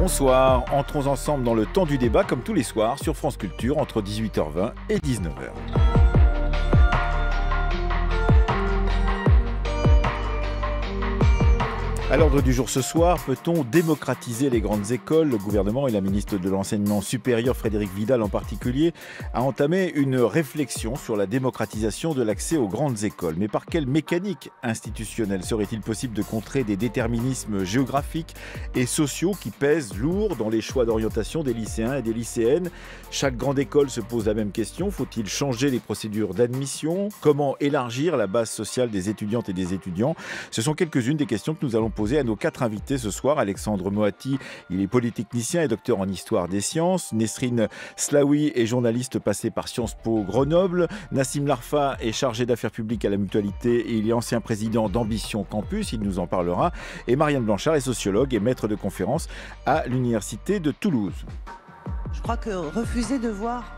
Bonsoir, entrons ensemble dans le temps du débat comme tous les soirs sur France Culture entre 18h20 et 19h. À l'ordre du jour ce soir, peut-on démocratiser les grandes écoles ? Le gouvernement et la ministre de l'Enseignement supérieur, Frédérique Vidal en particulier, a entamé une réflexion sur la démocratisation de l'accès aux grandes écoles. Mais par quelle mécanique institutionnelle serait-il possible de contrer des déterminismes géographiques et sociaux qui pèsent lourd dans les choix d'orientation des lycéens et des lycéennes ? Chaque grande école se pose la même question. Faut-il changer les procédures d'admission ? Comment élargir la base sociale des étudiantes et des étudiants ? Ce sont quelques-unes des questions que nous allons poser à nos 4 invités ce soir. Alexandre Moati, il est polytechnicien et docteur en histoire des sciences. Nesrine Slaoui est journaliste passé par Sciences Po Grenoble. Nassim Larfa est chargé d'affaires publiques à la Mutualité et il est ancien président d'Ambition Campus, il nous en parlera. Et Marianne Blanchard est sociologue et maître de conférences à l'Université de Toulouse. Je crois que refuser de voir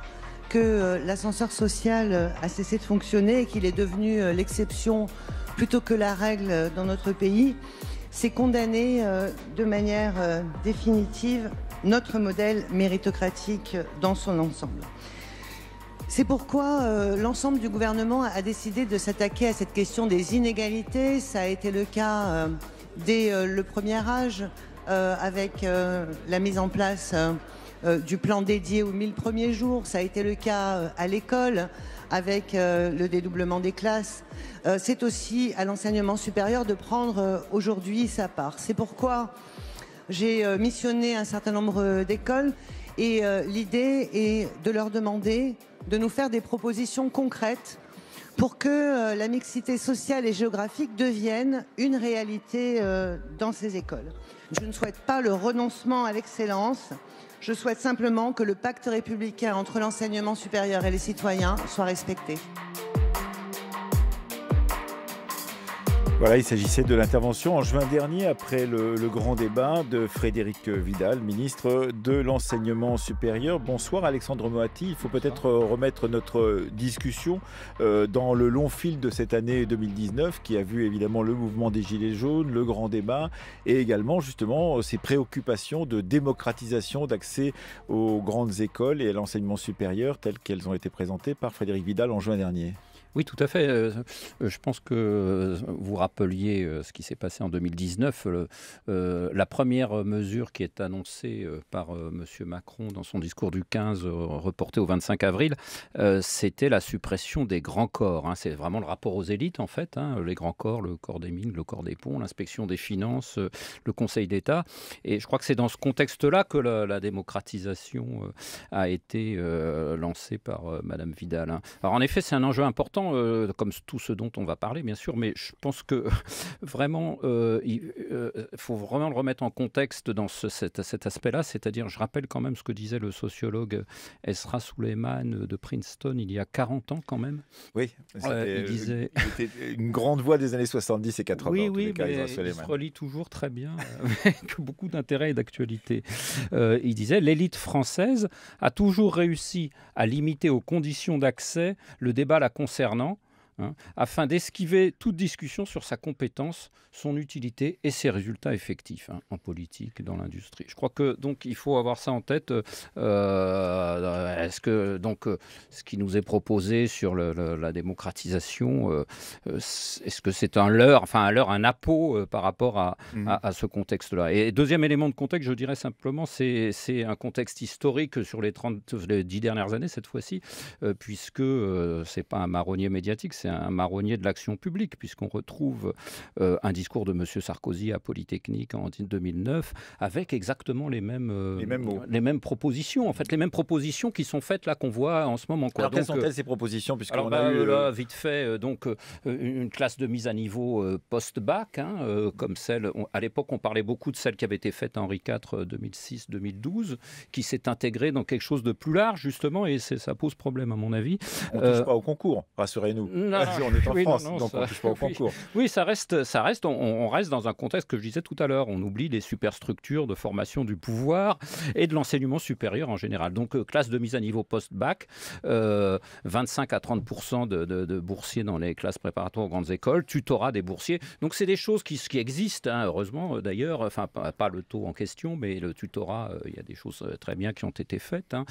que l'ascenseur social a cessé de fonctionner et qu'il est devenu l'exception plutôt que la règle dans notre pays, c'est condamner de manière définitive notre modèle méritocratique dans son ensemble. C'est pourquoi l'ensemble du gouvernement a décidé de s'attaquer à cette question des inégalités. Ça a été le cas dès le premier âge avec la mise en place du plan dédié aux 1000 premiers jours. Ça a été le cas à l'école avec le dédoublement des classes. C'est aussi à l'enseignement supérieur de prendre aujourd'hui sa part. C'est pourquoi j'ai missionné un certain nombre d'écoles et l'idée est de leur demander de nous faire des propositions concrètes pour que la mixité sociale et géographique devienne une réalité dans ces écoles. Je ne souhaite pas le renoncement à l'excellence. Je souhaite simplement que le pacte républicain entre l'enseignement supérieur et les citoyens soit respecté. Voilà, il s'agissait de l'intervention en juin dernier, après le grand débat de Frédérique Vidal, ministre de l'Enseignement supérieur. Bonsoir Alexandre Moati. Il faut peut-être remettre notre discussion dans le long fil de cette année 2019 qui a vu évidemment le mouvement des Gilets jaunes, le grand débat et également justement ces préoccupations de démocratisation d'accès aux grandes écoles et à l'enseignement supérieur telles qu'elles ont été présentées par Frédérique Vidal en juin dernier. Oui, tout à fait. Je pense que vous rappeliez ce qui s'est passé en 2019. La première mesure qui est annoncée par M. Macron dans son discours du 15, reporté au 25 avril, c'était la suppression des grands corps. C'est vraiment le rapport aux élites, en fait. Les grands corps, le corps des mines, le corps des ponts, l'inspection des finances, le Conseil d'État. Et je crois que c'est dans ce contexte-là que la démocratisation a été lancée par Mme Vidal. Alors, en effet, c'est un enjeu important. Comme tout ce dont on va parler, bien sûr, mais je pense que vraiment, il faut vraiment le remettre en contexte dans cet aspect-là, c'est-à-dire, je rappelle quand même ce que disait le sociologue Esra Souleyman de Princeton il y a 40 ans quand même. Oui, il disait... c'était une grande voix des années 70 et 80. Oui, oui, mais il se relie toujours très bien, avec beaucoup d'intérêt et d'actualité. Il disait « L'élite française a toujours réussi à limiter aux conditions d'accès le débat la concernant, afin d'esquiver toute discussion sur sa compétence, son utilité et ses résultats effectifs en politique, dans l'industrie. » Je crois que donc il faut avoir ça en tête. Est-ce que donc ce qui nous est proposé sur la démocratisation, est-ce que c'est un leurre, un appôt par rapport à ce contexte-là? Et deuxième élément de contexte, je dirais simplement, c'est un contexte historique sur les 10 dernières années cette fois-ci, puisque c'est pas un marronnier médiatique, c'est un marronnier de l'action publique, puisqu'on retrouve un discours de M. Sarkozy à Polytechnique en 2009, avec exactement les mêmes propositions, en fait, les mêmes propositions qui sont faites là, qu'on voit en ce moment. Alors, quelles sont-elles ces propositions, là, vite fait, une classe de mise à niveau post-bac, comme celle, à l'époque, on parlait beaucoup de celle qui avait été faite à Henri IV 2006-2012, qui s'est intégrée dans quelque chose de plus large, justement, et ça pose problème, à mon avis. On ne touche pas au concours, rassurez-nous. On est en France, non, donc on ne touche pas au concours. Oui, ça reste. On reste dans un contexte que je disais tout à l'heure. On oublie les superstructures de formation du pouvoir et de l'enseignement supérieur en général. Donc, classe de mise à niveau post-bac, 25 à 30% de boursiers dans les classes préparatoires aux grandes écoles, tutorat des boursiers. Donc, c'est des choses qui existent, hein, heureusement d'ailleurs. Enfin, pas le taux en question, mais le tutorat, il y a des choses très bien qui ont été faites. Hein.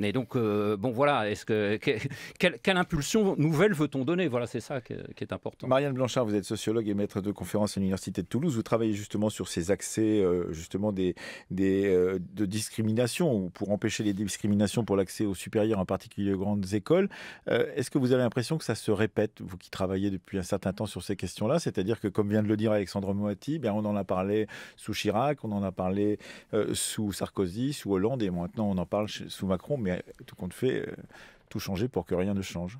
Et donc, bon, voilà. Quelle impulsion nouvelle veut-on donner? Voilà, c'est ça qui est important. Marianne Blanchard, vous êtes sociologue et maître de conférences à l'Université de Toulouse. Vous travaillez justement sur ces accès justement de discrimination, ou pour empêcher les discriminations pour l'accès aux supérieurs, en particulier aux grandes écoles. Est-ce que vous avez l'impression que ça se répète, vous qui travaillez depuis un certain temps sur ces questions-là? C'est-à-dire que, comme vient de le dire Alexandre Moatti, on en a parlé sous Chirac, on en a parlé sous Sarkozy, sous Hollande, et maintenant on en parle sous Macron, mais tout compte fait, tout changer pour que rien ne change.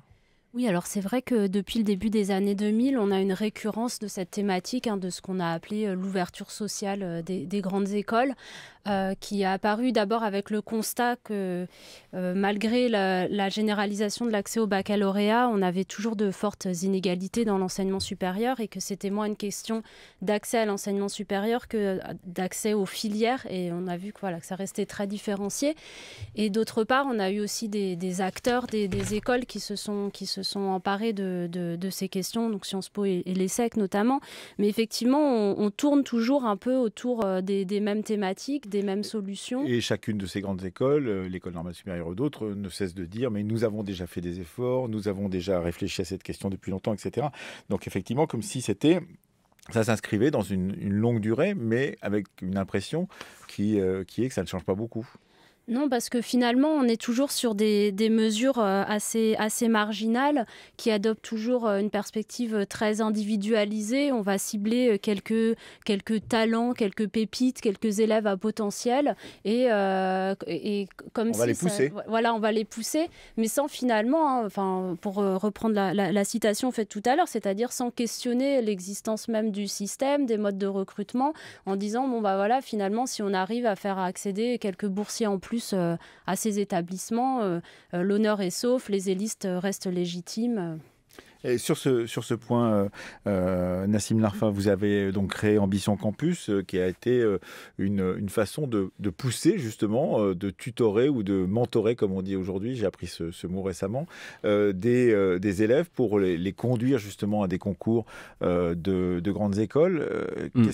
Oui, alors c'est vrai que depuis le début des années 2000, on a une récurrence de cette thématique, de ce qu'on a appelé l'ouverture sociale des grandes écoles, qui a apparu d'abord avec le constat que malgré la généralisation de l'accès au baccalauréat, on avait toujours de fortes inégalités dans l'enseignement supérieur et que c'était moins une question d'accès à l'enseignement supérieur que d'accès aux filières. Et on a vu que ça restait très différencié. Et d'autre part, on a eu aussi des acteurs, des écoles qui se sont emparés de ces questions, donc Sciences Po et l'ESSEC notamment. Mais effectivement, on tourne toujours un peu autour des mêmes thématiques, des mêmes solutions. Et chacune de ces grandes écoles, l'école normale supérieure ou d'autres, ne cesse de dire mais nous avons déjà fait des efforts, nous avons déjà réfléchi à cette question depuis longtemps, etc. Donc effectivement, comme si ça s'inscrivait dans une longue durée, mais avec une impression qui est que ça ne change pas beaucoup. Non, parce que finalement, on est toujours sur des mesures assez marginales qui adoptent toujours une perspective très individualisée. On va cibler quelques talents, quelques pépites, quelques élèves à potentiel et comme on va les pousser. Voilà, on va les pousser, mais sans finalement, pour reprendre la citation faite tout à l'heure, c'est-à-dire sans questionner l'existence même du système, des modes de recrutement, en disant finalement, si on arrive à faire accéder quelques boursiers en plus à ces établissements, l'honneur est sauf, les élistes restent légitimes. Et sur ce point, Nassim Larfa, vous avez donc créé Ambition Campus, qui a été une façon de pousser justement, de tutorer ou de mentorer, comme on dit aujourd'hui, j'ai appris ce mot récemment, des élèves pour les conduire justement à des concours de grandes écoles.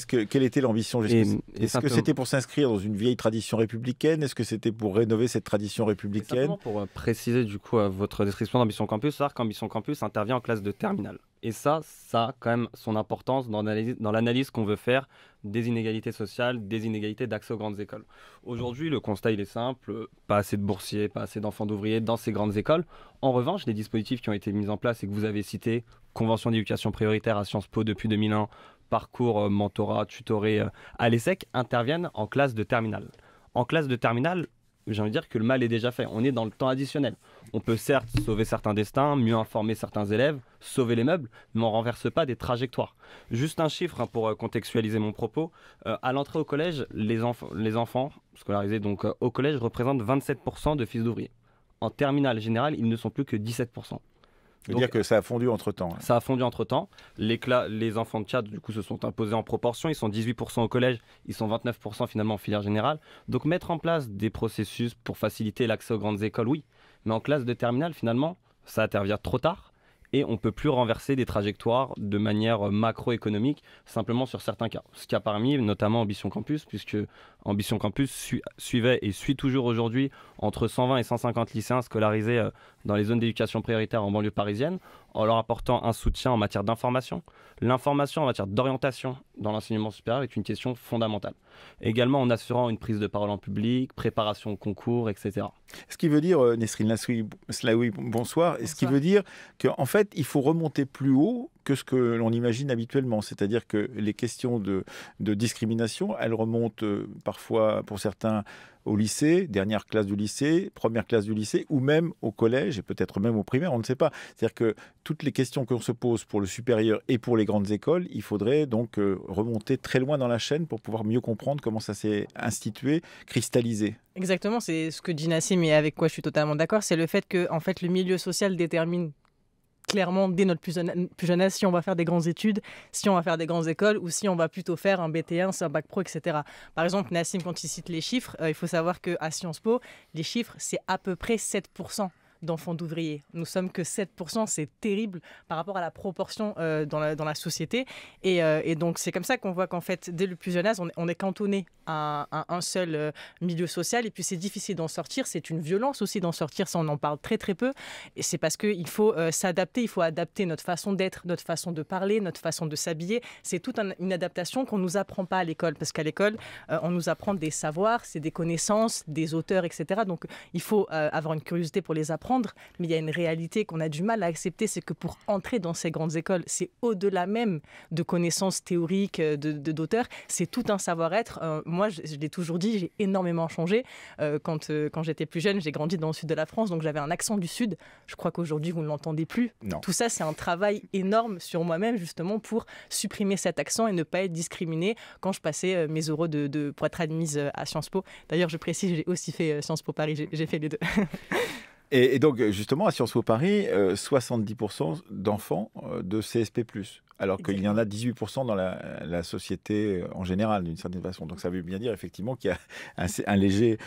Quelle était l'ambition? Est-ce que c'était pour s'inscrire dans une vieille tradition républicaine? Est-ce que c'était pour rénover cette tradition républicaine? Simplement pour préciser du coup votre description d'Ambition Campus, c'est-à-dire qu'Ambition Campus intervient en classe de terminale. Et ça a quand même son importance dans l'analyse qu'on veut faire des inégalités sociales, des inégalités d'accès aux grandes écoles. Aujourd'hui, le constat il est simple, pas assez de boursiers, pas assez d'enfants d'ouvriers dans ces grandes écoles. En revanche, les dispositifs qui ont été mis en place et que vous avez cités, convention d'éducation prioritaire à Sciences Po depuis 2001, parcours mentorat, tutoré à l'ESSEC, interviennent en classe de terminale. En classe de terminale, j'ai envie de dire que le mal est déjà fait. On est dans le temps additionnel. On peut certes sauver certains destins, mieux informer certains élèves, sauver les meubles, mais on ne renverse pas des trajectoires. Juste un chiffre pour contextualiser mon propos. À l'entrée au collège, les enfants scolarisés donc, au collège représentent 27% de fils d'ouvriers. En terminale générale, ils ne sont plus que 17%. C'est-à-dire que ça a fondu entre-temps. Ça a fondu entre-temps. Les enfants de Tchad, du coup, se sont imposés en proportion. Ils sont 18% au collège, ils sont 29% finalement en filière générale. Donc mettre en place des processus pour faciliter l'accès aux grandes écoles, oui. Mais en classe de terminale, finalement, ça intervient trop tard. Et on ne peut plus renverser des trajectoires de manière macroéconomique, simplement sur certains cas. Ce qui a permis, notamment Ambition Campus, puisque Ambition Campus suivait et suit toujours aujourd'hui entre 120 et 150 lycéens scolarisés dans les zones d'éducation prioritaire en banlieue parisienne, en leur apportant un soutien en matière d'information. L'information en matière d'orientation dans l'enseignement supérieur est une question fondamentale. Également en assurant une prise de parole en public, préparation au concours, etc. Ce qui veut dire, Nesrine Slaoui, bonsoir, ce qui veut dire qu'en fait, il faut remonter plus haut que ce que l'on imagine habituellement. C'est-à-dire que les questions de discrimination, elles remontent parfois, pour certains, au lycée, dernière classe du lycée, première classe du lycée, ou même au collège, et peut-être même au primaire, on ne sait pas. C'est-à-dire que toutes les questions qu'on se pose pour le supérieur et pour les grandes écoles, il faudrait donc remonter très loin dans la chaîne pour pouvoir mieux comprendre comment ça s'est institué, cristallisé. Exactement, c'est ce que dit Nassim et avec quoi je suis totalement d'accord, c'est le fait que en fait, le milieu social détermine clairement dès notre plus jeune âge si on va faire des grandes études, si on va faire des grandes écoles ou si on va plutôt faire un BT1, un bac pro, etc. Par exemple, Nassim, quand il cite les chiffres, il faut savoir qu'à Sciences Po, les chiffres, c'est à peu près 7% d'enfants d'ouvriers. Nous sommes que 7%, c'est terrible par rapport à la proportion dans la société. Et donc, c'est comme ça qu'on voit qu'en fait, dès le plus jeune âge, on est cantonné à un seul milieu social. Et puis, c'est difficile d'en sortir. C'est une violence aussi d'en sortir. Ça, on en parle très, très peu. Et c'est parce qu'il faut s'adapter. Il faut adapter notre façon d'être, notre façon de parler, notre façon de s'habiller. C'est toute une adaptation qu'on ne nous apprend pas à l'école. Parce qu'à l'école, on nous apprend des savoirs, c'est des connaissances, des auteurs, etc. Donc, il faut avoir une curiosité pour les apprendre. Mais il y a une réalité qu'on a du mal à accepter, c'est que pour entrer dans ces grandes écoles, c'est au-delà même de connaissances théoriques d'auteurs, c'est tout un savoir-être. Moi, je l'ai toujours dit, j'ai énormément changé. Quand j'étais plus jeune, j'ai grandi dans le sud de la France, donc j'avais un accent du sud. Je crois qu'aujourd'hui, vous ne l'entendez plus. Non. Tout ça, c'est un travail énorme sur moi-même, justement, pour supprimer cet accent et ne pas être discriminée quand je passais mes oraux pour être admise à Sciences Po. D'ailleurs, je précise, j'ai aussi fait Sciences Po Paris, j'ai fait les deux. Et donc, justement, à Sciences Po Paris, 70% d'enfants de CSP+, alors qu'il y en a 18% dans la société en général, d'une certaine façon. Donc, ça veut bien dire, effectivement, qu'il y a un léger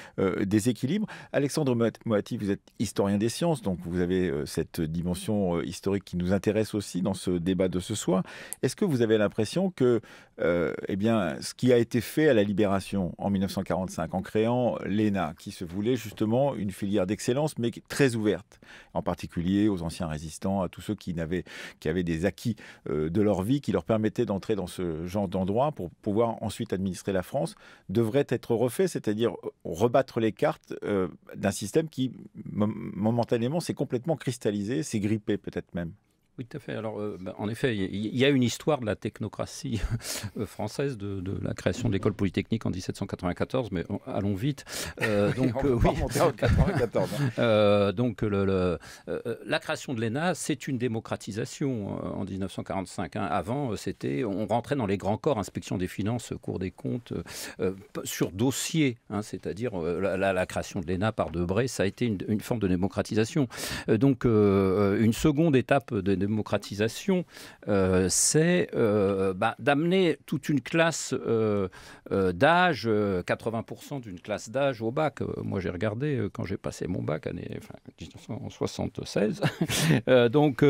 déséquilibre. Alexandre Moati, vous êtes historien des sciences, donc vous avez cette dimension historique qui nous intéresse aussi dans ce débat de ce soir. Est-ce que vous avez l'impression que ce qui a été fait à la Libération en 1945, en créant l'ENA, qui se voulait justement une filière d'excellence, mais très ouverte, en particulier aux anciens résistants, à tous ceux qui avaient des acquis de leur vie qui leur permettaient d'entrer dans ce genre d'endroit pour pouvoir ensuite administrer la France, devrait être refait, c'est-à-dire rebattre les cartes d'un système qui, momentanément, s'est complètement cristallisé, s'est grippé peut-être même. Oui, tout à fait. Alors, en effet, il y a une histoire de la technocratie française, de la création de l'école polytechnique en 1794, mais allons vite. Donc, oui. En 94. Donc, la création de l'ENA, c'est une démocratisation en 1945. Avant, on rentrait dans les grands corps, inspection des finances, Cour des comptes, sur dossier, c'est-à-dire la création de l'ENA par Debré, ça a été une forme de démocratisation. Donc, une seconde étape de démocratisation, c'est d'amener toute une classe d'âge, 80% d'une classe d'âge au bac. Moi, j'ai regardé quand j'ai passé mon bac, 1976. Donc,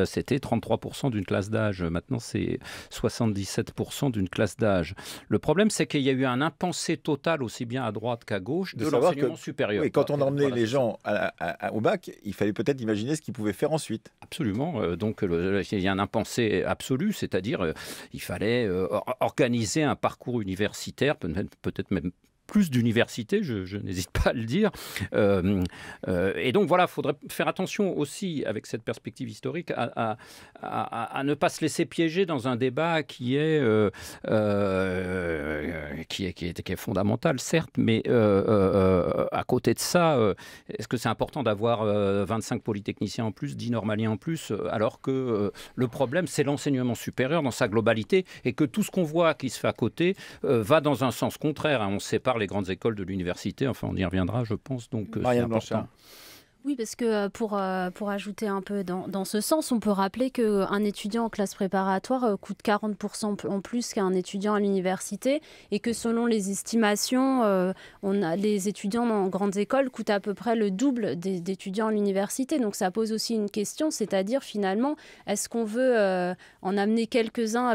c'était 33% d'une classe d'âge. Maintenant, c'est 77% d'une classe d'âge. Le problème, c'est qu'il y a eu un impensé total, aussi bien à droite qu'à gauche, de l'enseignement supérieur. Oui, quand on emmenait les gens au bac, il fallait peut-être imaginer ce qu'ils pouvaient faire ensuite. Absolument. Donc, il y a un impensé absolu, c'est-à-dire il fallait organiser un parcours universitaire, peut-être même plus d'universités, je n'hésite pas à le dire. Et donc voilà, il faudrait faire attention aussi, avec cette perspective historique, à ne pas se laisser piéger dans un débat qui est fondamental, certes, mais à côté de ça, est-ce que c'est important d'avoir 25 polytechniciens en plus, 10 normaliens en plus, alors que le problème, c'est l'enseignement supérieur dans sa globalité, et que tout ce qu'on voit qui se fait à côté va dans un sens contraire. On sépare les grandes écoles de l'université, enfin on y reviendra je pense, donc c'est important. Oui, parce que pour ajouter un peu dans ce sens, on peut rappeler qu'un étudiant en classe préparatoire coûte 40% en plus qu'un étudiant à l'université, et que selon les estimations, les étudiants en grandes écoles coûtent à peu près le double d'étudiants à l'université. Donc ça pose aussi une question, c'est-à-dire finalement, est-ce qu'on veut en amener quelques-uns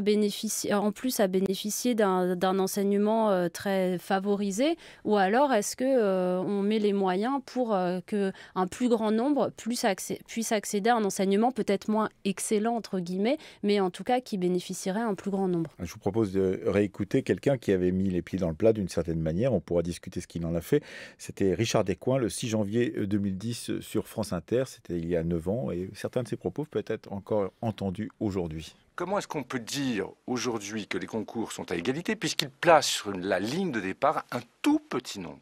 en plus à bénéficier d'un enseignement très favorisé, ou alors est-ce qu'on met les moyens pour qu'un plus grand nombre puisse accéder à un enseignement peut-être moins excellent, entre guillemets, mais en tout cas qui bénéficierait à un plus grand nombre. Je vous propose de réécouter quelqu'un qui avait mis les pieds dans le plat d'une certaine manière. On pourra discuter ce qu'il en a fait. C'était Richard Descoings, le 6 janvier 2010 sur France Inter. C'était il y a 9 ans et certains de ses propos peuvent être encore entendus aujourd'hui. Comment est-ce qu'on peut dire aujourd'hui que les concours sont à égalité puisqu'ils placent sur la ligne de départ un tout petit nombre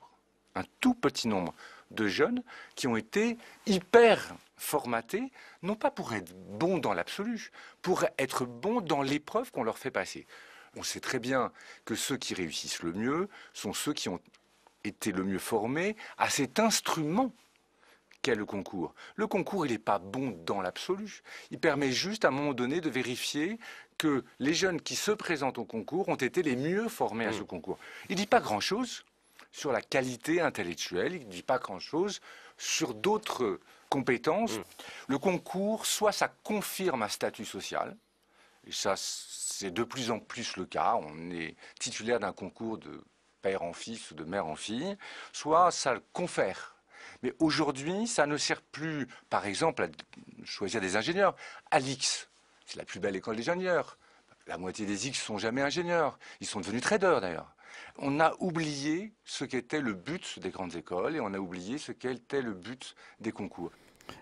de jeunes qui ont été hyper formatés, non pas pour être bons dans l'absolu, pour être bons dans l'épreuve qu'on leur fait passer. On sait très bien que ceux qui réussissent le mieux sont ceux qui ont été le mieux formés à cet instrument qu'est le concours. Le concours, il n'est pas bon dans l'absolu. Il permet juste, à un moment donné, de vérifier que les jeunes qui se présentent au concours ont été les mieux formés à ce concours. Il ne dit pas grand-chose sur la qualité intellectuelle, il ne dit pas grand-chose sur d'autres compétences. Le concours, soit ça confirme un statut social, et ça, c'est de plus en plus le cas. On est titulaire d'un concours de père en fils ou de mère en fille, soit ça le confère. Mais aujourd'hui, ça ne sert plus, par exemple, à choisir des ingénieurs. À l'X, c'est la plus belle école d'ingénieurs. La moitié des X ne sont jamais ingénieurs. Ils sont devenus traders, d'ailleurs. On a oublié ce qu'était le but des grandes écoles et on a oublié ce qu'était le but des concours.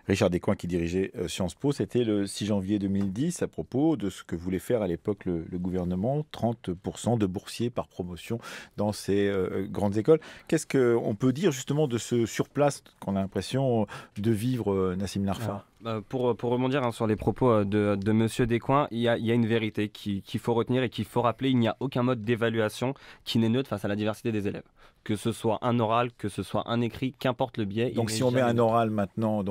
Richard Descoings, qui dirigeait Sciences Po, c'était le 6 janvier 2010 à propos de ce que voulait faire à l'époque le gouvernement, 30% de boursiers par promotion dans ces grandes écoles. Qu'est-ce qu'on peut dire justement de ce surplace qu'on a l'impression de vivre, Nassim Larfa ? Pour rebondir sur les propos de Monsieur Descoings, il y a une vérité qu'il faut retenir et qu'il faut rappeler. Il n'y a aucun mode d'évaluation qui n'est neutre face à la diversité des élèves. Que ce soit un oral, que ce soit un écrit, qu'importe le biais. Donc si on met un oral maintenant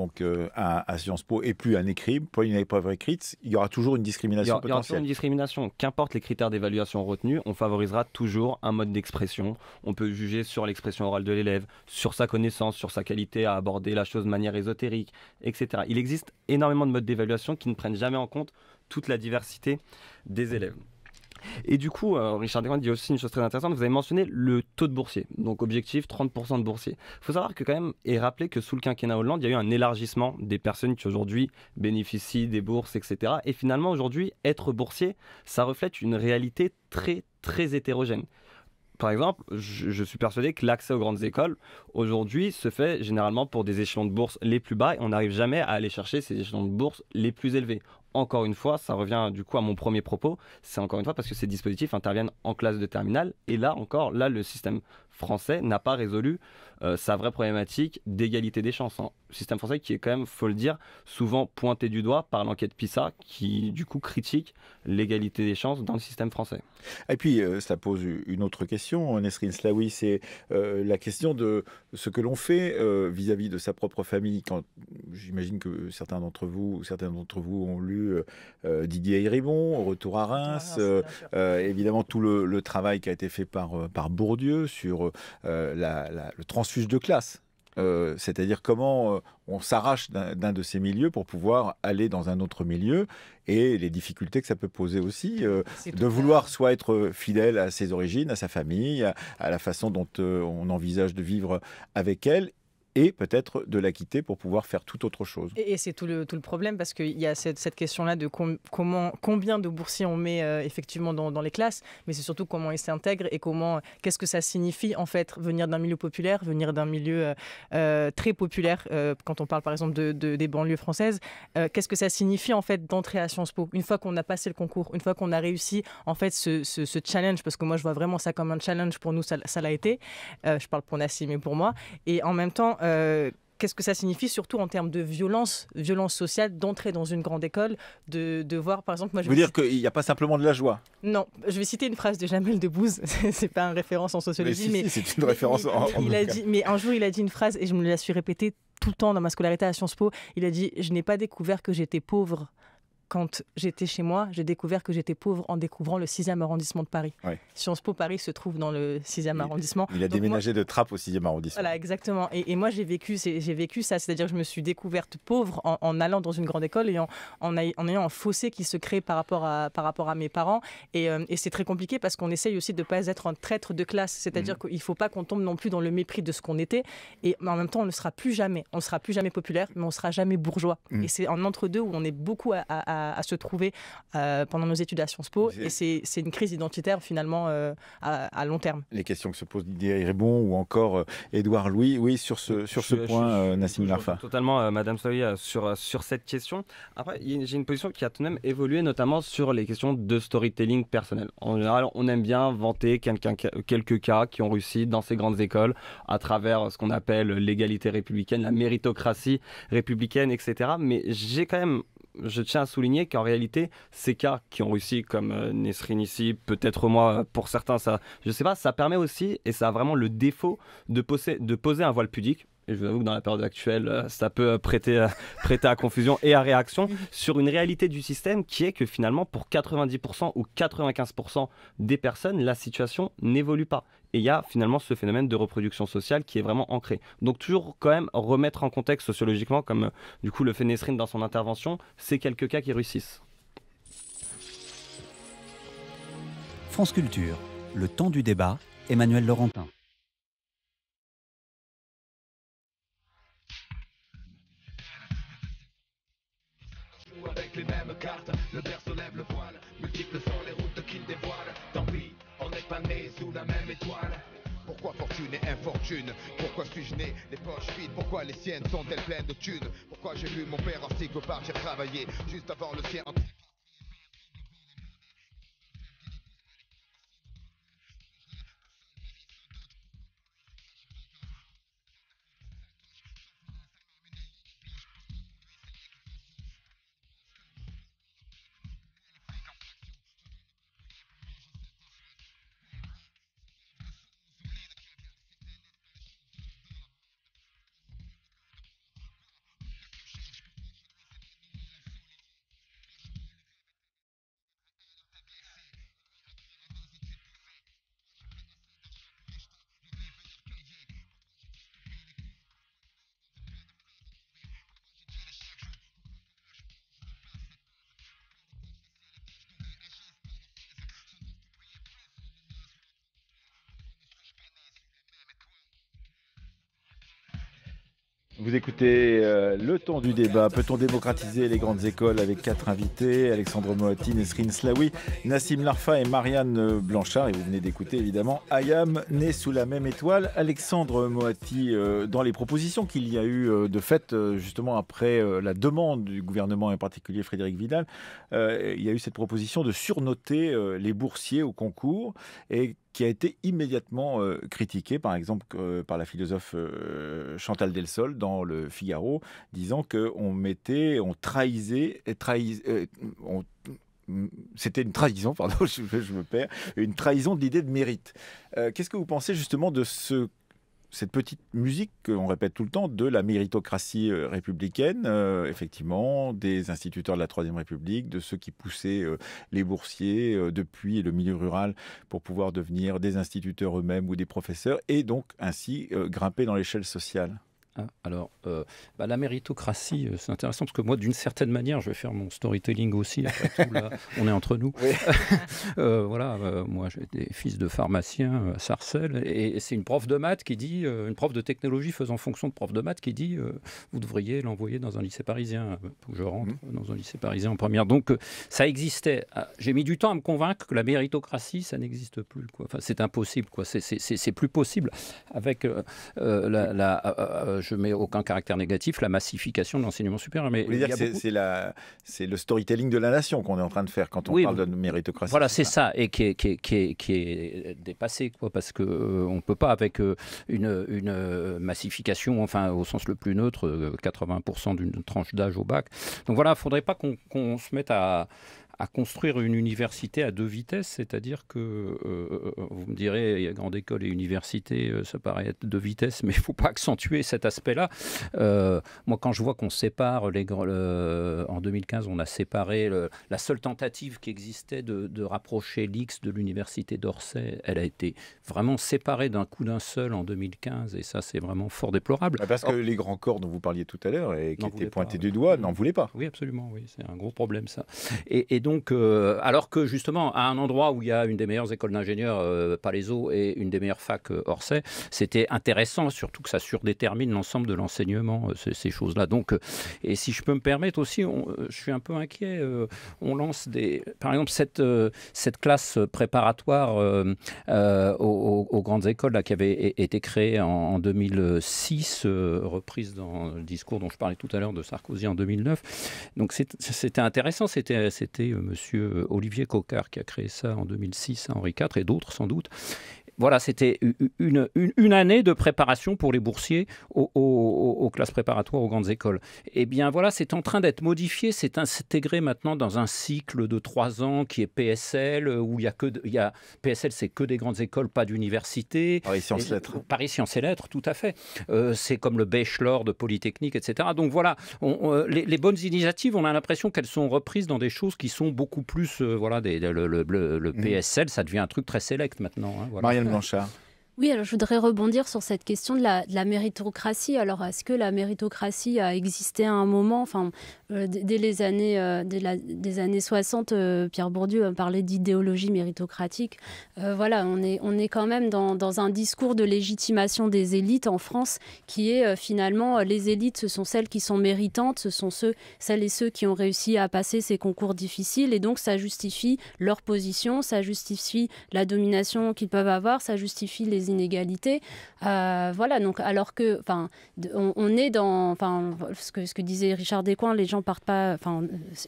à Sciences Po et plus un écrit, pour une épreuve écrite, il y aura toujours une discrimination potentielle. Il y aura toujours une discrimination. Qu'importe les critères d'évaluation retenus, on favorisera toujours un mode d'expression. On peut juger sur l'expression orale de l'élève, sur sa connaissance, sur sa qualité à aborder la chose de manière ésotérique, etc. Il existe énormément de modes d'évaluation qui ne prennent jamais en compte toute la diversité des élèves. Et du coup, Richard Descoings dit aussi une chose très intéressante, vous avez mentionné le taux de boursiers, donc objectif 30% de boursiers. Il faut savoir que quand même, et rappeler que sous le quinquennat Hollande, il y a eu un élargissement des personnes qui aujourd'hui bénéficient des bourses, etc. Et finalement, aujourd'hui, être boursier, ça reflète une réalité très, très hétérogène. Par exemple, je suis persuadé que l'accès aux grandes écoles, aujourd'hui, se fait généralement pour des échelons de bourse les plus bas et on n'arrive jamais à aller chercher ces échelons de bourse les plus élevés. Encore une fois, ça revient du coup à mon premier propos, c'est encore une fois parce que ces dispositifs interviennent en classe de terminale et là encore, le système français n'a pas résolu sa vraie problématique d'égalité des chances. Le système français qui est quand même, faut le dire, souvent pointé du doigt par l'enquête PISA qui du coup critique l'égalité des chances dans le système français. Et puis ça pose une autre question, Nesrine Slaoui, c'est la question de ce que l'on fait vis-à-vis de sa propre famille. Quand j'imagine que certains d'entre vous ont lu Didier Eribon, Retour à Reims, évidemment tout le travail qui a été fait par Bourdieu sur le transfuge de classe. C'est-à-dire comment on s'arrache d'un de ces milieux pour pouvoir aller dans un autre milieu et les difficultés que ça peut poser aussi de vouloir soit être fidèle à ses origines, à sa famille, à la façon dont on envisage de vivre avec elle et peut-être de la quitter pour pouvoir faire tout autre chose. Et c'est tout le problème parce qu'il y a cette question-là de combien de boursiers on met effectivement dans les classes, mais c'est surtout comment ils s'intègrent et qu'est-ce que ça signifie en fait venir d'un milieu populaire, venir d'un milieu très populaire, quand on parle par exemple des banlieues françaises, qu'est-ce que ça signifie en fait d'entrer à Sciences Po une fois qu'on a passé le concours, une fois qu'on a réussi en fait ce challenge, parce que moi je vois vraiment ça comme un challenge, pour nous ça l'a été, je parle pour Nassim et pour moi, et en même temps qu'est-ce que ça signifie, surtout en termes de violence sociale, d'entrer dans une grande école, de voir, par exemple... Moi, je veux dire qu'il n'y a pas simplement de la joie. Non, je vais citer une phrase de Jamel Debbouze, c'est pas une référence en sociologie, mais c'est une référence mais un jour, il a dit une phrase, et je me la suis répétée tout le temps dans ma scolarité à Sciences Po, il a dit « Je n'ai pas découvert que j'étais pauvre ». Quand j'étais chez moi, j'ai découvert que j'étais pauvre en découvrant le 6e arrondissement de Paris. Ouais. Sciences Po Paris se trouve dans le 6e arrondissement. Il a déménagé de Trappes au 6e arrondissement. Voilà, exactement. Et moi, j'ai vécu ça, c'est-à-dire que je me suis découverte pauvre en allant dans une grande école et en ayant un fossé qui se crée par rapport à mes parents. Et c'est très compliqué parce qu'on essaye aussi de ne pas être un traître de classe. C'est-à-dire qu'il ne faut pas qu'on tombe non plus dans le mépris de ce qu'on était. Et en même temps, on ne sera plus jamais. On ne sera plus jamais populaire, mais on ne sera jamais bourgeois. Et c'est un entre-deux où on est beaucoup à se trouver pendant nos études à Sciences Po, et c'est une crise identitaire finalement à long terme. Les questions que se pose Didier Eribon ou encore Édouard Louis, oui, sur ce point, Nassim Larfa. Totalement, Madame Slaoui, sur cette question. Après, j'ai une position qui a tout de même évolué, notamment sur les questions de storytelling personnel. En général, on aime bien vanter quelques cas qui ont réussi dans ces grandes écoles à travers ce qu'on appelle l'égalité républicaine, la méritocratie républicaine, etc. Mais je tiens à souligner qu'en réalité, ces cas qui ont réussi, comme Nesrine ici, peut-être moi, pour certains, ça, je sais pas, ça permet aussi, et ça a vraiment le défaut de poser un voile pudique. et je vous avoue que dans la période actuelle, ça peut prêter à confusion et à réaction, sur une réalité du système qui est que finalement, pour 90% ou 95% des personnes, la situation n'évolue pas. Et il y a finalement ce phénomène de reproduction sociale qui est vraiment ancré. Donc toujours quand même remettre en contexte sociologiquement, comme du coup le fait Nesrine dans son intervention, c'est quelques cas qui réussissent. France Culture, le temps du débat, Emmanuel Laurentin. Avec les mêmes cartes, le berceau lève le voile. Multiples sont les routes qu'il dévoile. Tant pis, on n'est pas né sous la même étoile. Pourquoi fortune et infortune? Pourquoi suis-je né les poches vides? Pourquoi les siennes sont-elles pleines de thunes? Pourquoi j'ai vu mon père ainsi que partir travailler juste avant le sien? Vous écoutez le temps du débat. Peut-on démocratiser les grandes écoles avec 4 invités? Alexandre Moati, Nesrine Slaoui, Nassim Larfa et Marianne Blanchard. Et vous venez d'écouter évidemment Ayam, né sous la même étoile. Alexandre Moati, dans les propositions qu'il y a eu de fait, justement après la demande du gouvernement, et en particulier Frédérique Vidal, il y a eu cette proposition de surnoter les boursiers au concours et qui a été immédiatement critiqué, par exemple par la philosophe Chantal Delsol dans le Figaro, disant c'était une trahison, pardon, je me perds, une trahison de l'idée de mérite. Qu'est-ce que vous pensez justement de cette petite musique qu'on répète tout le temps de la méritocratie républicaine, effectivement, des instituteurs de la Troisième République, de ceux qui poussaient les boursiers depuis le milieu rural pour pouvoir devenir des instituteurs eux-mêmes ou des professeurs et donc ainsi grimper dans l'échelle sociale? Alors, la méritocratie, c'est intéressant parce que moi, d'une certaine manière, je vais faire mon storytelling aussi. Après tout, là, on est entre nous. Oui. Moi, j'ai des fils de pharmaciens à Sarcelles et c'est une prof de maths qui dit, une prof de technologie faisant fonction de prof de maths qui dit, vous devriez l'envoyer dans un lycée parisien. Je rentre dans un lycée parisien en première. Donc, ça existait. J'ai mis du temps à me convaincre que la méritocratie, ça n'existe plus, quoi. Enfin, c'est impossible, quoi. C'est plus possible avec je mets aucun caractère négatif, la massification de l'enseignement supérieur. Mais vous voulez dire que c'est le storytelling de la nation qu'on est en train de faire quand on parle de méritocratie. Voilà, c'est ça, et qui est dépassé, quoi, parce qu'on ne peut pas, avec une massification, enfin, au sens le plus neutre, 80% d'une tranche d'âge au bac. Donc voilà, il ne faudrait pas qu'on se mette à construire une université à 2 vitesses, c'est-à-dire que, vous me direz, il y a grande école et université, ça paraît être 2 vitesses, mais il ne faut pas accentuer cet aspect-là. Moi, quand je vois qu'on sépare, en 2015, on a séparé la seule tentative qui existait de rapprocher l'X de l'université d'Orsay, elle a été vraiment séparée d'un coup d'un seul en 2015, et ça, c'est vraiment fort déplorable. Parce que les grands corps dont vous parliez tout à l'heure, et qui étaient pointés du doigt, n'en voulaient pas. Oui, absolument, oui, c'est un gros problème, ça. Et donc, alors que justement, à un endroit où il y a une des meilleures écoles d'ingénieurs, Palaiseau, et une des meilleures facs, Orsay, c'était intéressant, surtout que ça surdétermine l'ensemble de l'enseignement, ces choses-là. Donc, et si je peux me permettre aussi, je suis un peu inquiet. On lance par exemple, cette classe préparatoire aux grandes écoles là, qui avait été créée en 2006, reprise dans le discours dont je parlais tout à l'heure de Sarkozy en 2009. Donc, c'était intéressant. C'était monsieur Olivier Coquart qui a créé ça en 2006 à Henri IV et d'autres sans doute. voilà, c'était une année de préparation pour les boursiers aux classes préparatoires aux grandes écoles. Eh bien voilà, c'est en train d'être modifié, c'est intégré maintenant dans un cycle de 3 ans qui est PSL, où PSL, c'est que des grandes écoles, pas d'université. Paris Sciences Lettres. Paris Sciences et Lettres, tout à fait. C'est comme le bachelor de Polytechnique, etc. Donc voilà, les bonnes initiatives, on a l'impression qu'elles sont reprises dans des choses qui sont beaucoup plus... le PSL, ça devient un truc très sélect maintenant. Hein, voilà. Marianne Blanchard. Oui, alors je voudrais rebondir sur cette question de la méritocratie. Alors, est-ce que la méritocratie a existé à un moment? Enfin, dès les années 60, Pierre Bourdieu parlait d'idéologie méritocratique. Voilà, on est quand même dans un discours de légitimation des élites en France qui est finalement, les élites, ce sont celles qui sont méritantes, ce sont celles et ceux qui ont réussi à passer ces concours difficiles, et donc ça justifie leur position, ça justifie la domination qu'ils peuvent avoir, ça justifie les inégalités. Voilà, donc alors que, on est dans, ce que disait Richard Descoings, les gens partent pas,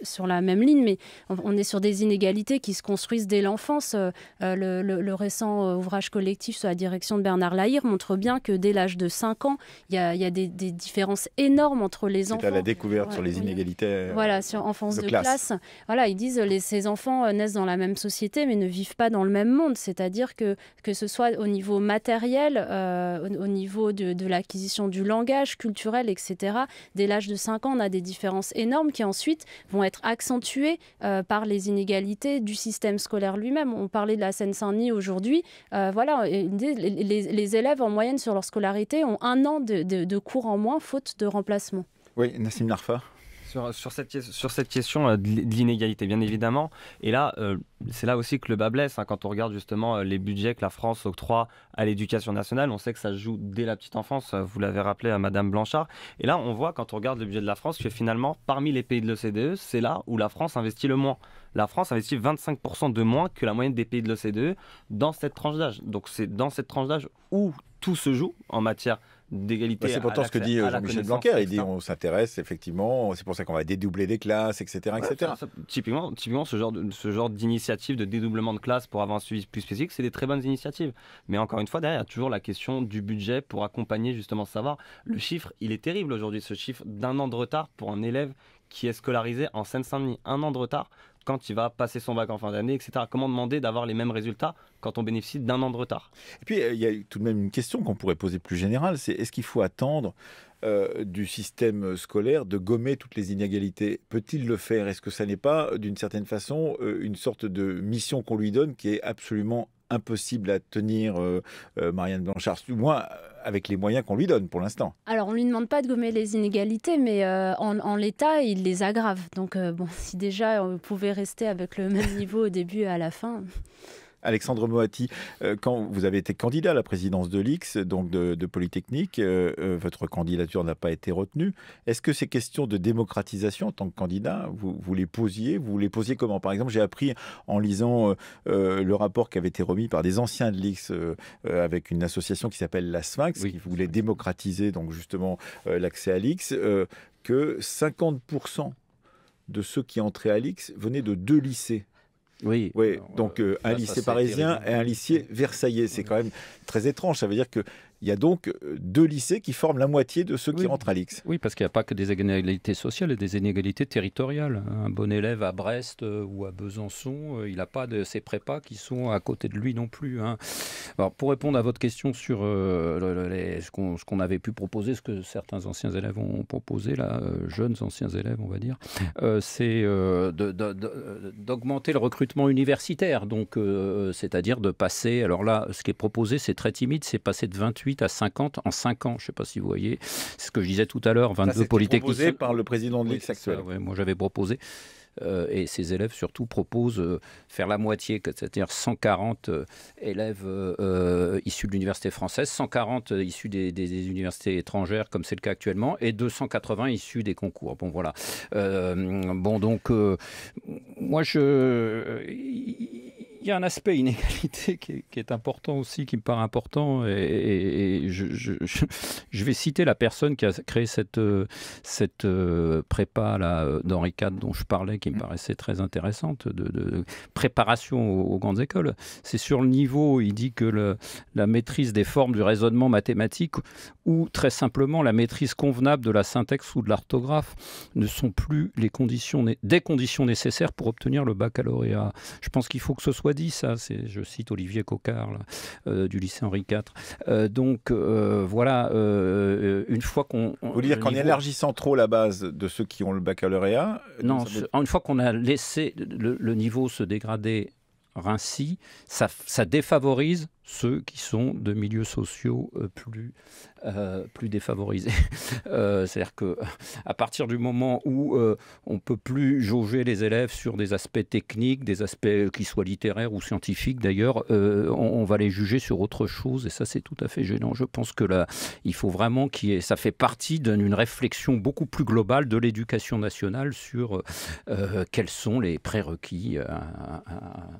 sur la même ligne, mais on est sur des inégalités qui se construisent dès l'enfance. Le récent ouvrage collectif sous la direction de Bernard Lahire montre bien que dès l'âge de 5 ans, il y a des différences énormes entre les enfants. C'est à la découverte sur les inégalités. Voilà, sur enfance de classe. Voilà, ils disent ces enfants naissent dans la même société mais ne vivent pas dans le même monde. C'est-à-dire que ce soit au niveau matériel, au niveau de l'acquisition du langage culturel, etc. Dès l'âge de 5 ans, on a des différences énormes qui ensuite vont être accentuées par les inégalités du système scolaire lui-même. On parlait de la Seine-Saint-Denis aujourd'hui. Voilà, les élèves en moyenne sur leur scolarité ont 1 an de cours en moins faute de remplacement. Oui, Nassim Narfa. Sur cette question de l'inégalité, bien évidemment. Et là, c'est là aussi que le bas blesse. Hein, quand on regarde justement les budgets que la France octroie à l'éducation nationale, on sait que ça se joue dès la petite enfance. Vous l'avez rappelé à Madame Blanchard. Et là, on voit, quand on regarde le budget de la France, que finalement, parmi les pays de l'OCDE, c'est là où la France investit le moins. La France investit 25% de moins que la moyenne des pays de l'OCDE dans cette tranche d'âge. Donc c'est dans cette tranche d'âge où tout se joue en matière d'égalité. C'est pourtant ce que dit Jean-Michel Blanquer. Il dit on s'intéresse effectivement, c'est pour ça qu'on va dédoubler des classes, etc. etc. Typiquement, ce genre d'initiative de dédoublement de classes pour avoir un suivi plus spécifique, c'est des très bonnes initiatives. Mais encore une fois, derrière, il y a toujours la question du budget pour accompagner justement ce savoir. Le chiffre, il est terrible aujourd'hui, ce chiffre d'1 an de retard pour un élève qui est scolarisé en Seine-Saint-Denis. 1 an de retard quand il va passer son bac en fin d'année, etc. Comment demander d'avoir les mêmes résultats quand on bénéficie d'1 an de retard? Et puis, il y a tout de même une question qu'on pourrait poser plus générale, c'est est-ce qu'il faut attendre du système scolaire de gommer toutes les inégalités? Peut-il le faire? Est-ce que ça n'est pas, d'une certaine façon, une sorte de mission qu'on lui donne qui est absolument impossible à tenir, Marianne Blanchard, du moins avec les moyens qu'on lui donne pour l'instant? Alors, on ne lui demande pas de gommer les inégalités, mais en l'état, il les aggrave. Donc, si déjà on pouvait rester avec le même niveau au début et à la fin... Alexandre Moati, quand vous avez été candidat à la présidence de l'IX, donc de Polytechnique, votre candidature n'a pas été retenue. Est-ce que ces questions de démocratisation en tant que candidat, vous les posiez? Vous les posiez comment? Par exemple, j'ai appris en lisant le rapport qui avait été remis par des anciens de l'IX avec une association qui s'appelle la Sphinx, qui voulait démocratiser donc justement l'accès à l'IX, que 50% de ceux qui entraient à l'IX venaient de 2 lycées. Oui, donc un lycée parisien et un lycée versaillais. C'est quand même très étrange. Ça veut dire qu'il y a donc 2 lycées qui forment la moitié de ceux qui rentrent à l'IX. Oui, parce qu'il n'y a pas que des inégalités sociales et des inégalités territoriales. Un bon élève à Brest ou à Besançon, il n'a pas de ces prépas qui sont à côté de lui non plus. Hein. Alors, pour répondre à votre question sur ce qu'on avait pu proposer, ce que certains anciens élèves ont proposé, là, jeunes anciens élèves, on va dire, c'est d'augmenter le recrutement universitaire. Donc, c'est-à-dire de passer... Alors là, ce qui est proposé, c'est très timide, c'est passer de 28 à 50 en 5 ans. Je ne sais pas si vous voyez. C'est ce que je disais tout à l'heure, 22 polytechniciens. Proposé par le président de l'IX actuel. Ouais, moi, j'avais proposé. Et ces élèves, surtout, proposent faire la moitié, c'est-à-dire 140 élèves issus de l'université française, 140 issus des universités étrangères, comme c'est le cas actuellement, et 280 issus des concours. Bon, voilà. Moi, Il y a un aspect inégalité qui est important aussi, qui me paraît important, et je vais citer la personne qui a créé cette prépa là, d'Henri IV dont je parlais, qui me paraissait très intéressante, de préparation aux grandes écoles. C'est sur le niveau, il dit que la maîtrise des formes du raisonnement mathématique ou très simplement la maîtrise convenable de la syntaxe ou de l'orthographe ne sont plus des conditions nécessaires pour obtenir le baccalauréat. Je pense qu'il faut que ce soit dit, ça. Je cite Olivier Cocard là, du lycée Henri IV. Donc voilà, une fois qu'on... Vous voulez dire qu'en élargissant trop la base de ceux qui ont le baccalauréat... Non, une fois qu'on a laissé le niveau se dégrader ainsi, ça défavorise ceux qui sont de milieux sociaux plus défavorisés. C'est-à-dire qu'à partir du moment où on ne peut plus jauger les élèves sur des aspects techniques, des aspects qui soient littéraires ou scientifiques d'ailleurs, on va les juger sur autre chose, et ça c'est tout à fait gênant. Je pense que là, il faut vraiment ça fait partie d'une réflexion beaucoup plus globale de l'éducation nationale sur quels sont les prérequis à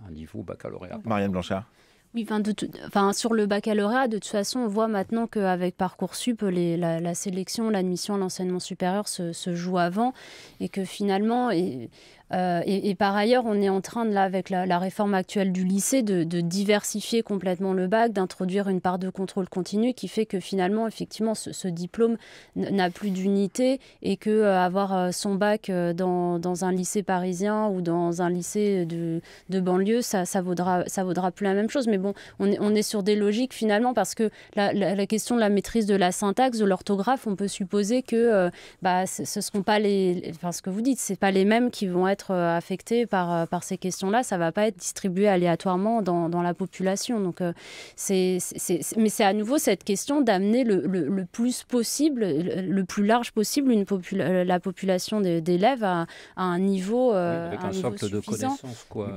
un niveau baccalauréat. Marianne Blanchard. Oui, sur le baccalauréat, de toute façon, on voit maintenant qu'avec Parcoursup, la sélection, l'admission à l'enseignement supérieur se joue avant, et que finalement... Et par ailleurs, on est en train, là, avec la réforme actuelle du lycée, de diversifier complètement le bac, d'introduire une part de contrôle continu qui fait que finalement, effectivement, ce diplôme n'a plus d'unité, et que avoir son bac dans un lycée parisien ou dans un lycée de banlieue, ça vaudra plus la même chose. Mais bon, on est sur des logiques finalement, parce que la question de la maîtrise de la syntaxe, de l'orthographe, on peut supposer que ce seront pas ce que vous dites, c'est pas les mêmes qui vont être affectés par ces questions-là. Ça va pas être distribué aléatoirement dans la population. Donc mais c'est à nouveau cette question d'amener le plus possible, le plus large possible, la population d'élèves à un niveau avec un socle suffisant. De connaissances, quoi.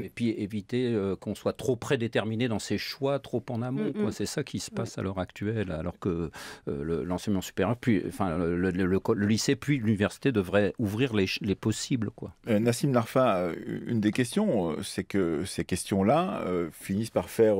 Et puis éviter qu'on soit trop prédéterminé dans ses choix, trop en amont, quoi. C'est ça qui se passe à l'heure actuelle, alors que l'enseignement supérieur, puis le lycée puis l'université devraient ouvrir les possibles, quoi. Nassim Narfa, une des questions, c'est que ces questions-là finissent par faire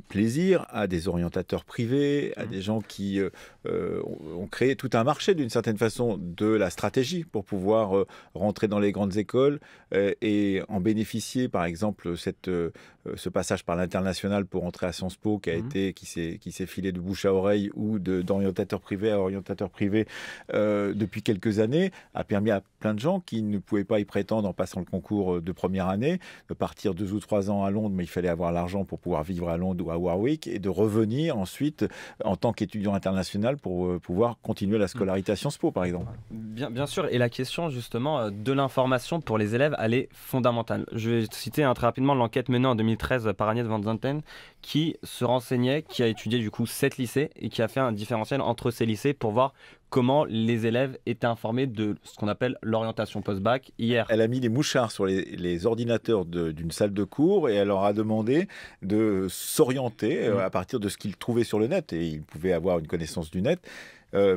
plaisir à des orientateurs privés, à des gens qui ont créé tout un marché d'une certaine façon de la stratégie pour pouvoir rentrer dans les grandes écoles et en bénéficier. Par exemple, ce passage par l'international pour entrer à Sciences Po qui s'est filé de bouche à oreille ou d'orientateur privé à orientateur privé depuis quelques années a permis à plein de gens qui ne pouvaient pas y prétendre en passant le concours de première année, de partir 2 ou 3 ans à Londres, mais il fallait avoir l'argent pour pouvoir vivre à Londres ou à Warwick, et de revenir ensuite en tant qu'étudiant international pour pouvoir continuer la scolarité à Sciences Po, par exemple. Bien sûr, et la question justement de l'information pour les élèves, elle est fondamentale. Je vais citer très rapidement l'enquête menée en 2013 par Agnès Van Zanten, qui se renseignait, qui a étudié du coup 7 lycées et qui a fait un différentiel entre ces lycées pour voir comment les élèves étaient informés de ce qu'on appelle l'orientation post-bac hier. Elle a mis des mouchards sur les ordinateurs d'une salle de cours et elle leur a demandé de s'orienter à partir de ce qu'ils trouvaient sur le net. Et ils pouvaient avoir une connaissance du net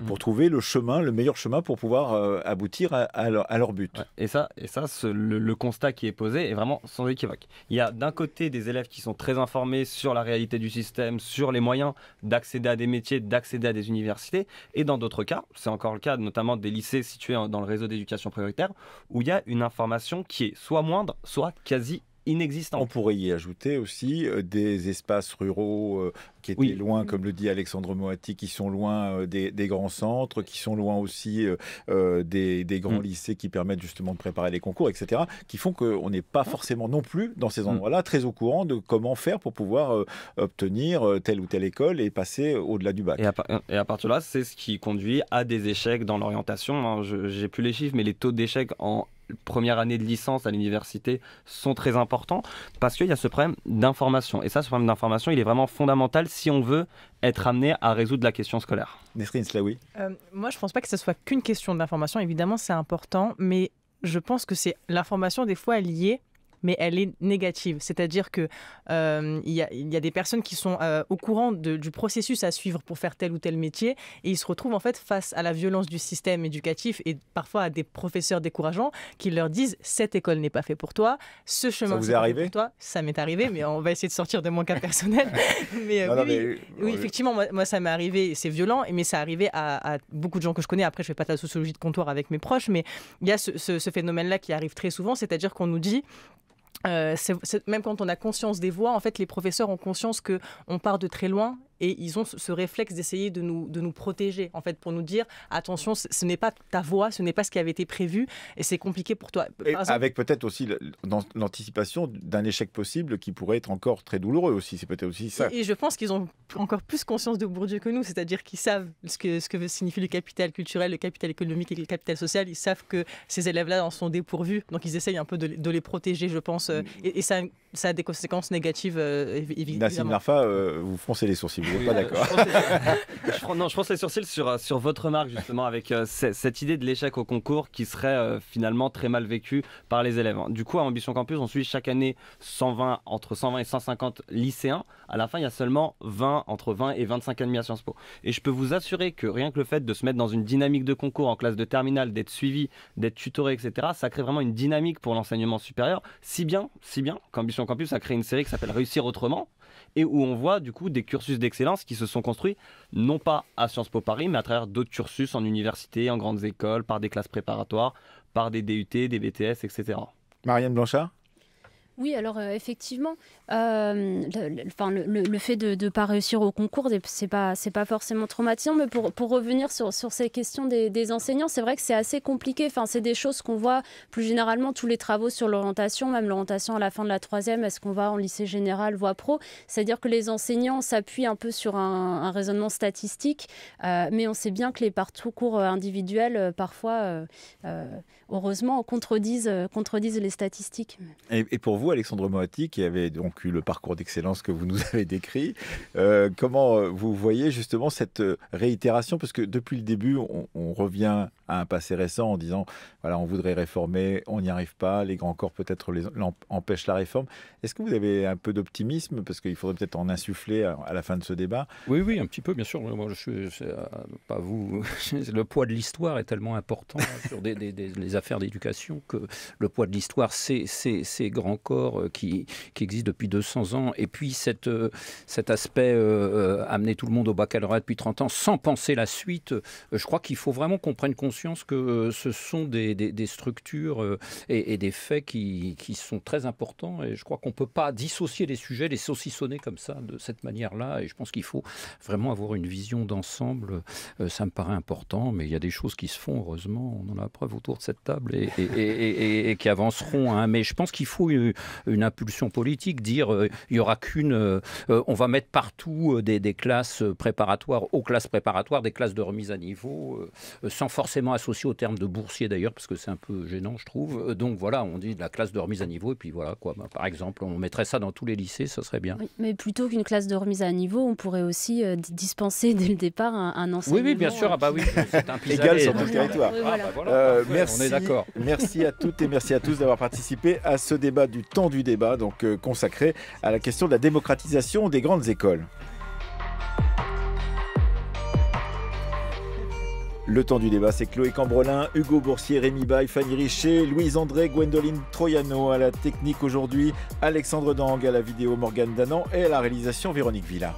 pour trouver le meilleur chemin pour pouvoir aboutir à leur but. Ouais. Et ça le constat qui est posé est vraiment sans équivoque. Il y a d'un côté des élèves qui sont très informés sur la réalité du système, sur les moyens d'accéder à des métiers, d'accéder à des universités, et dans d'autres cas, c'est encore le cas notamment des lycées situés dans le réseau d'éducation prioritaire, où il y a une information qui est soit moindre, soit quasi inexistante. On pourrait y ajouter aussi des espaces ruraux qui étaient loin, comme le dit Alexandre Moati, qui sont loin des grands centres, qui sont loin aussi des grands lycées qui permettent justement de préparer les concours, etc., qui font qu'on n'est pas forcément non plus dans ces endroits-là très au courant de comment faire pour pouvoir obtenir telle ou telle école et passer au-delà du bac. Et à partir de là, c'est ce qui conduit à des échecs dans l'orientation. J'ai plus les chiffres, mais les taux d'échec en première année de licence à l'université sont très importants parce qu'il y a ce problème d'information. Et ça, ce problème d'information, il est vraiment fondamental si on veut être amené à résoudre la question scolaire. Nesrine Slaoui. Moi, je ne pense pas que ce soit qu'une question d'information. Évidemment, c'est important, mais je pense que c'est l'information, des fois, elle y est, mais elle est négative. C'est-à-dire qu'il y a des personnes qui sont au courant du processus à suivre pour faire tel ou tel métier et ils se retrouvent en fait face à la violence du système éducatif et parfois à des professeurs décourageants qui leur disent « cette école n'est pas faite pour toi, ce chemin c'est pas fait pour toi ». Ça m'est arrivé, mais on va essayer de sortir de mon cas personnel. Mais, oui, effectivement, moi ça m'est arrivé et c'est violent, mais ça arrivé à beaucoup de gens que je connais. Après, je ne fais pas de la sociologie de comptoir avec mes proches, mais il y a ce phénomène-là qui arrive très souvent, c'est-à-dire qu'on nous dit... même quand on a conscience des voix, en fait, les professeurs ont conscience qu'on part de très loin et ils ont ce réflexe d'essayer de nous protéger, en fait, pour nous dire attention, ce n'est pas ta voix, ce n'est pas ce qui avait été prévu et c'est compliqué pour toi. Exemple, avec peut-être aussi l'anticipation d'un échec possible qui pourrait être encore très douloureux aussi, c'est peut-être aussi ça. Et je pense qu'ils ont encore plus conscience de Bourdieu que nous, c'est-à-dire qu'ils savent ce que signifie le capital culturel, le capital économique et le capital social. Ils savent que ces élèves-là en sont dépourvus, donc ils essayent un peu de les protéger, je pense, et ça a des conséquences négatives, évidemment. Nassim Narfa, vous froncez les sourcils. Vous n'êtes pas d'accord? Je fronce les sourcils sur votre remarque, justement, avec cette idée de l'échec au concours qui serait finalement très mal vécue par les élèves. Du coup, à Ambition Campus, on suit chaque année entre 120 et 150 lycéens. À la fin, il y a seulement entre 20 et 25 admis à Sciences Po. Et je peux vous assurer que rien que le fait de se mettre dans une dynamique de concours en classe de terminale, d'être suivi, d'être tutoré, etc., ça crée vraiment une dynamique pour l'enseignement supérieur. Si bien qu'Ambition Campus a créé une série qui s'appelle Réussir autrement, et où on voit du coup des cursus d'excellence qui se sont construits non pas à Sciences Po Paris, mais à travers d'autres cursus en université, en grandes écoles, par des classes préparatoires, par des DUT, des BTS, etc. Marianne Blanchard? Oui, alors effectivement, le fait de ne pas réussir au concours, c'est pas forcément traumatisant, mais pour revenir sur ces questions des enseignants, c'est vrai que c'est assez compliqué. Enfin, c'est des choses qu'on voit plus généralement, tous les travaux sur l'orientation, même l'orientation à la fin de la troisième, est-ce qu'on va en lycée général, voie pro? C'est-à-dire que les enseignants s'appuient un peu sur un raisonnement statistique, mais on sait bien que les parcours individuels, parfois, heureusement, contredisent les statistiques. Et pour vous, Alexandre Moati, qui avait donc eu le parcours d'excellence que vous nous avez décrit, comment vous voyez justement cette réitération? Parce que depuis le début, on revient à un passé récent en disant, voilà, on voudrait réformer, on n'y arrive pas, les grands corps peut-être empêchent la réforme. Est-ce que vous avez un peu d'optimisme? Parce qu'il faudrait peut-être en insuffler à la fin de ce débat. Oui, un petit peu, bien sûr. Moi, pas vous. Le poids de l'histoire est tellement important sur les affaires d'éducation que le poids de l'histoire, c'est ces grands corps qui existent depuis 200 ans. Et puis cet aspect amener tout le monde au baccalauréat depuis 30 ans sans penser la suite, je crois qu'il faut vraiment qu'on prenne conscience que ce sont des structures et des faits qui sont très importants. Et je crois qu'on ne peut pas dissocier les sujets, les saucissonner comme ça, de cette manière-là. Et je pense qu'il faut vraiment avoir une vision d'ensemble. Ça me paraît important, mais il y a des choses qui se font, heureusement. On en a la preuve autour de cette table et qui avanceront. Hein. Mais je pense qu'il faut une impulsion politique, dire il n'y aura qu'une... on va mettre partout des classes préparatoires, aux classes préparatoires, des classes de remise à niveau, sans forcément associé au terme de boursier d'ailleurs, parce que c'est un peu gênant, je trouve. Donc voilà, on dit de la classe de remise à niveau, et puis voilà, quoi. Bah, par exemple, on mettrait ça dans tous les lycées, ça serait bien. Oui, mais plutôt qu'une classe de remise à niveau, on pourrait aussi dispenser dès le départ un enseignement. Oui, bien sûr, oui, c'est un égal sur tout le territoire. Oui, voilà. Merci, on est d'accord. Merci à toutes et merci à tous d'avoir participé à ce débat du temps du débat, donc consacré à la question de la démocratisation des grandes écoles. Le temps du débat, c'est Chloé Cambrelin, Hugo Boursier, Rémi Baille, Fanny Richer, Louise André, Gwendoline Troiano à la technique aujourd'hui, Alexandre Dang à la vidéo, Morgane Danan et à la réalisation Véronique Villa.